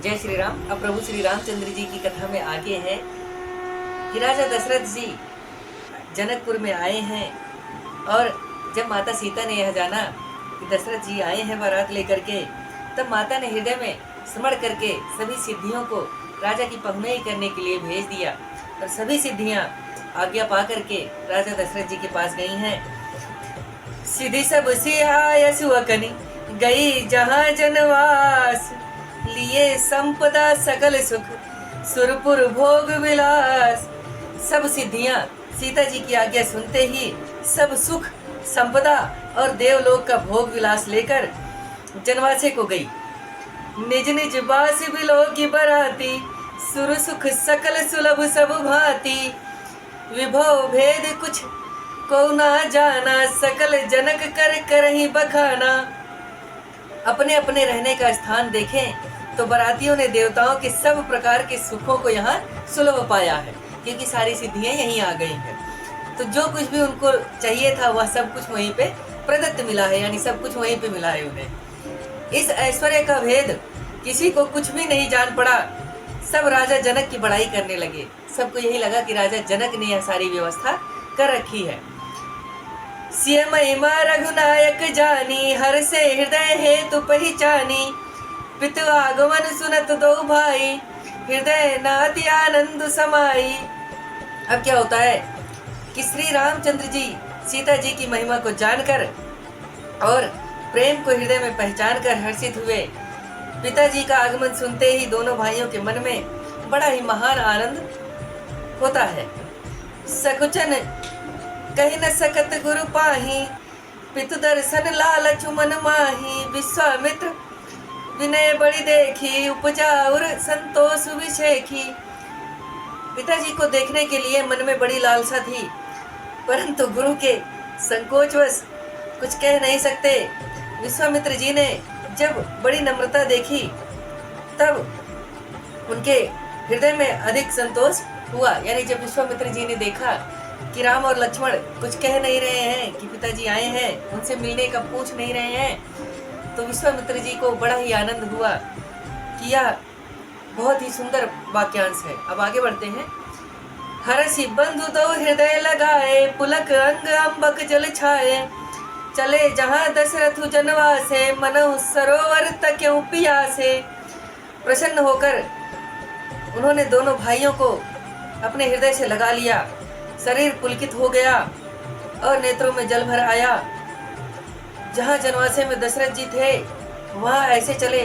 जय श्री राम। अब प्रभु श्री रामचंद्र जी की कथा में आगे है कि राजा दशरथ जी जनकपुर में आए हैं और जब माता सीता ने यह जाना कि दशरथ जी आए हैं बारात लेकर के, तब माता ने हृदय में स्मरण करके सभी सिद्धियों को राजा की पहुनाई करने के लिए भेज दिया और सभी सिद्धियां आज्ञा पा करके राजा दशरथ जी के पास गई हैं। सिद्धि सब सिहाय सुअकनी गई जहाँ जनवास, लिए संपदा सकल सुख सुरपुर भोग विलास। सब सिद्धियां सीता जी की आज्ञा सुनते ही सब सुख संपदा और देवलोक का भोग विलास लेकर जनवासे को गई। निज निज बास बिलो की बराती, सुर सुख सकल सुलभ सब भांति। विभव भेद कुछ को ना जाना, सकल जनक कर करही बखाना। अपने अपने रहने का स्थान देखें तो बरातियों ने देवताओं के सब प्रकार के सुखों को यहाँ सुलभ पाया है, क्योंकि सारी सिद्धियां यहीं आ गई हैं। तो जो कुछ भी उनको चाहिए था वह सब कुछ वहीं पे प्रदत्त मिला है, यानी सब कुछ वहीं पे मिला है उन्हें। इस ऐश्वर्य का भेद किसी को कुछ भी नहीं जान पड़ा। सब राजा जनक की बड़ाई करने लगे। सबको यही लगा कि राजा जनक ने यह सारी व्यवस्था कर रखी है। सिय महिमा रघुनायक जानी, हर से हृदय हेतु पहचानी। पितु आगमन सुनत दो भाई, हृदय नाति आनंद समाई। अब क्या होता है कि श्री रामचंद्र जी सीता जी की महिमा को जानकर और प्रेम को हृदय में पहचान कर हर्षित हुए। पिताजी का आगमन सुनते ही दोनों भाइयों के मन में बड़ा ही महान आनंद होता है। सकुचन कही न सकत गुरु पाही, पितु दर्शन लालच मन माही। विश्वामित्र विनय बड़ी देखी, उपजा और संतोष विशेखी। पिताजी को देखने के लिए मन में बड़ी लालसा थी, परंतु गुरु के संकोचवश कुछ कह नहीं सकते। विश्वामित्र जी ने जब बड़ी नम्रता देखी तब उनके हृदय में अधिक संतोष हुआ। यानी जब विश्वामित्र जी ने देखा कि राम और लक्ष्मण कुछ कह नहीं रहे हैं, कि पिताजी आए हैं, उनसे मिलने का पूछ नहीं रहे हैं, तो विश्वामित्र जी को बड़ा ही आनंद हुआ कि यह बहुत ही सुंदर वाक्यांश है। अब आगे बढ़ते हैं। हरसि बंधु दो हृदय लगाए, पुलक अंग अंबक जल छाए। चले जहाँ दशरथ जनवासे, मनहु सरोवर तक्यों पियासे। प्रसन्न होकर उन्होंने दोनों भाइयों को अपने हृदय से लगा लिया। शरीर पुलकित हो गया और नेत्रों में जल भर आया। जहाँ जनवासे में दशरथ जी थे वहाँ ऐसे चले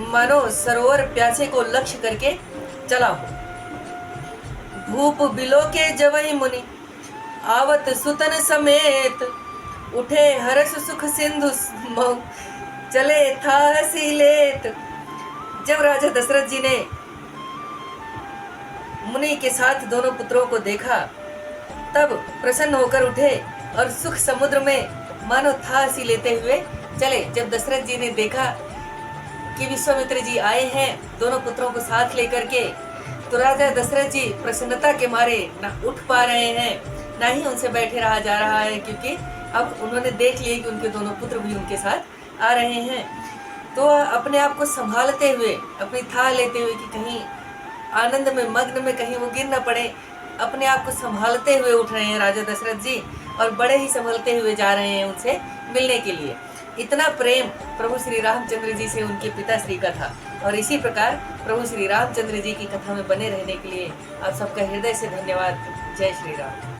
मानो सरोवर प्यासे को लक्ष्य करके चला हो। भूप बिलो के जवई मुनि, आवत सुतन समेत। उठे हर्ष सुख सिंधु मऊ, चले था हसी लेत। जब राजा दशरथ जी ने मुनि के साथ दोनों पुत्रों को देखा तब प्रसन्न होकर उठे और सुख समुद्र में मानो था हंसी लेते हुए चले। जब दशरथ जी ने देखा कि विश्वामित्र जी आए हैं दोनों पुत्रों को साथ लेकर के, तो राजा दशरथ जी प्रसन्नता के मारे ना उठ पा रहे हैं, ना ही उनसे बैठे रहा जा रहा है, क्योंकि अब उन्होंने देख लिया कि उनके दोनों पुत्र भी उनके साथ आ रहे हैं। तो अपने आप को संभालते हुए, अपनी था लेते हुए कि कहीं आनंद में मग्न में कहीं वो गिर न पड़े, अपने आप को संभालते हुए उठ रहे हैं राजा दशरथ जी और बड़े ही संभलते हुए जा रहे हैं उनसे मिलने के लिए। इतना प्रेम प्रभु श्री रामचंद्र जी से उनके पिताश्री का था। और इसी प्रकार प्रभु श्री रामचंद्र जी की कथा में बने रहने के लिए आप सबका हृदय से धन्यवाद। जय श्री राम।